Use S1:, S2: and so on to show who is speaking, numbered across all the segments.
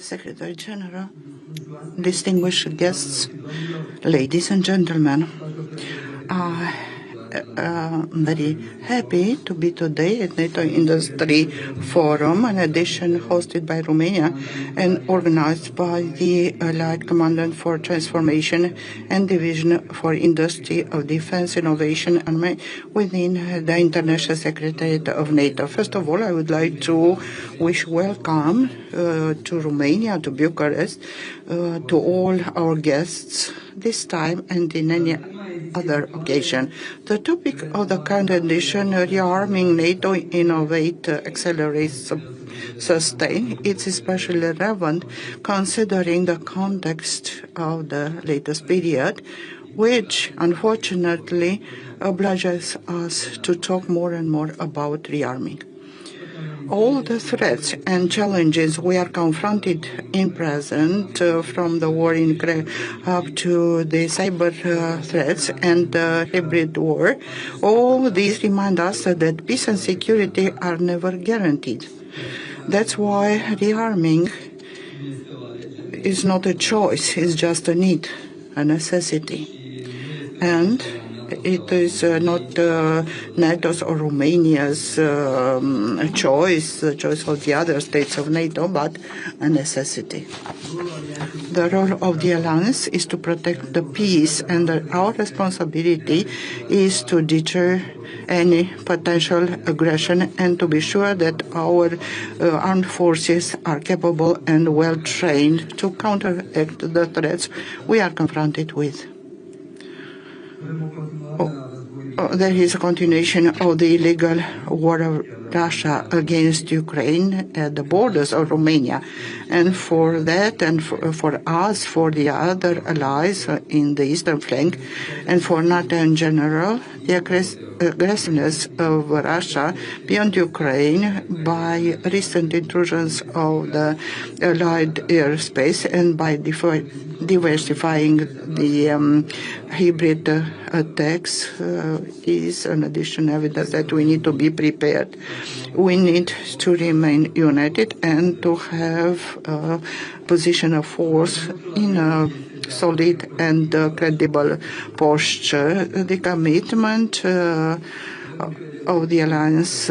S1: Secretary General, distinguished guests, ladies and gentlemen. I'm very happy to be today at NATO-Industry Forum, an edition hosted by Romania and organized by the Allied Commandant for Transformation and Division for Industry of Defense, Innovation and within the International Secretariat of NATO. First of all, I would like to wish welcome to Romania, to Bucharest, to all our guests this time and in any other occasion. The topic of the current edition, rearming NATO, innovate, accelerate, sustain, it's especially relevant considering the context of the latest period, which unfortunately obliges us to talk more and more about rearming. All the threats and challenges we are confronted in present, from the war in Ukraine up to the cyber threats and the hybrid war, all these remind us that peace and security are never guaranteed. That's why rearming is not a choice, it's just a need, a necessity. And it is not NATO's or Romania's choice, the choice of the other states of NATO, but a necessity. The role of the alliance is to protect the peace, and our responsibility is to deter any potential aggression and to be sure that our armed forces are capable and well trained to counteract the threats we are confronted with. There is a continuation of the illegal war of Russia against Ukraine at the borders of Romania. And for that, and for us, for the other allies in the eastern flank, and for NATO in general, the aggressiveness of Russia beyond Ukraine by recent intrusions of the Allied airspace and by diversifying the hybrid attacks is an additional evidence that we need to be prepared. We need to remain united and to have a position of force in a solid and credible posture. The commitment of the alliance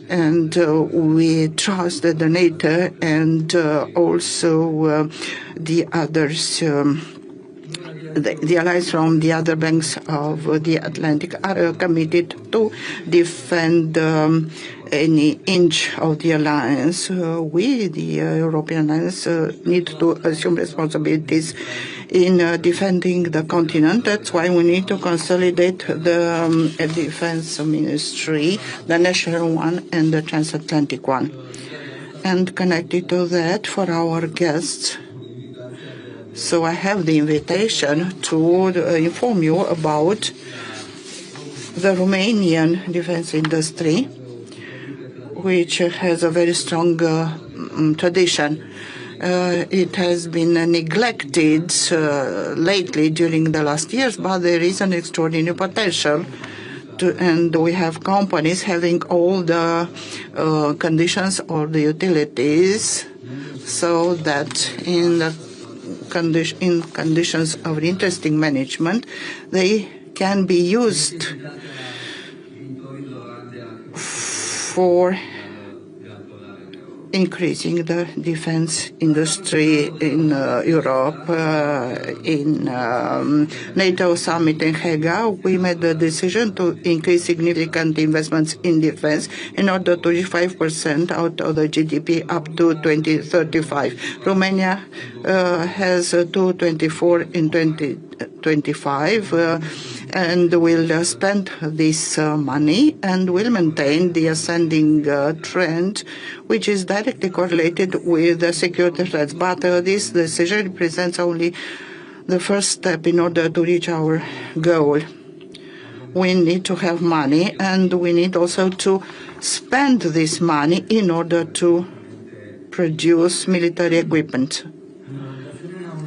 S1: and we trust that the NATO and also the others, the allies from the other banks of the Atlantic are committed to defend any inch of the alliance. We, the European alliance, need to assume responsibilities in defending the continent. That's why we need to consolidate the defense ministry, the national one and the transatlantic one. And connected to that, for our guests, so I have the invitation to inform you about the Romanian defense industry, which has a very strong tradition. It has been neglected lately during the last years, but there is an extraordinary potential. And we have companies having all the conditions or the utilities so that in conditions of interesting management, they can be used for increasing the defense industry in Europe. In NATO summit in Haga, we made the decision to increase significant investments in defense in order to reach 5% out of the GDP up to 2035. Romania has 2.24 in 2025 and will spend this money and will maintain the ascending trend, which is directly correlated with the security threats. But this decision represents only the first step in order to reach our goal. We need to have money, and we need also to spend this money in order to produce military equipment.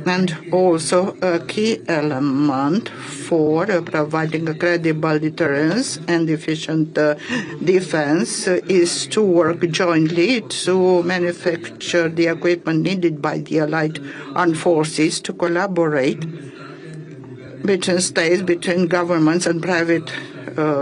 S1: And also a key element for providing a credible deterrence and efficient defense is to work jointly to manufacture the equipment needed by the Allied armed forces, to collaborate between states, between governments and private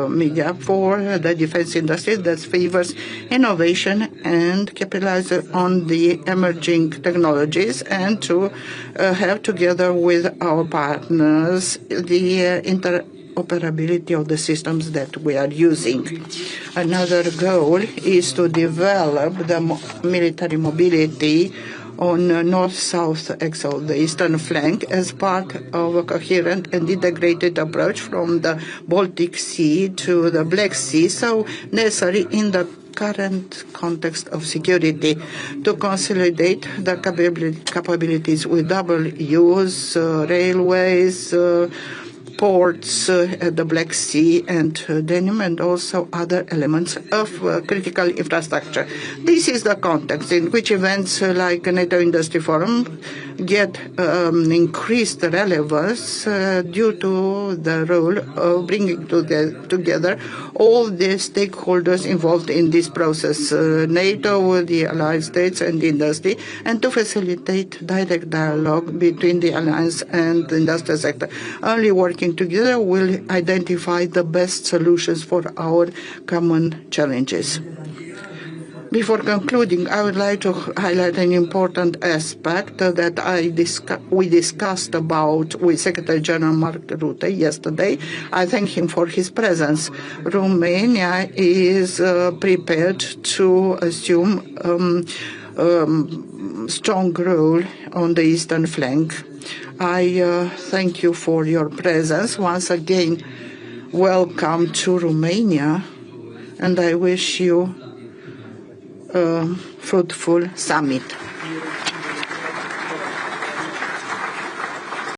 S1: media for the defense industry that favors innovation and capitalize on the emerging technologies, and to have together with our partners the interoperability of the systems that we are using. Another goal is to develop the military mobility on north-south axle, the eastern flank, as part of a coherent and integrated approach from the Baltic Sea to the Black Sea, so necessary in the current context of security, to consolidate the capabilities with double use, railways, ports at the Black Sea and Danube, and also other elements of critical infrastructure. This is the context in which events like NATO-Industry Forum get increased relevance due to the role of bringing together all the stakeholders involved in this process, NATO, the Allied States and the industry, and to facilitate direct dialogue between the alliance and the industrial sector. Only working together will identify the best solutions for our common challenges. Before concluding, I would like to highlight an important aspect that we discussed about with Secretary General Mark Rutte yesterday. I thank him for his presence. Romania is prepared to assume strong role on the eastern flank. I thank you for your presence. Once again, welcome to Romania, and I wish you a fruitful summit.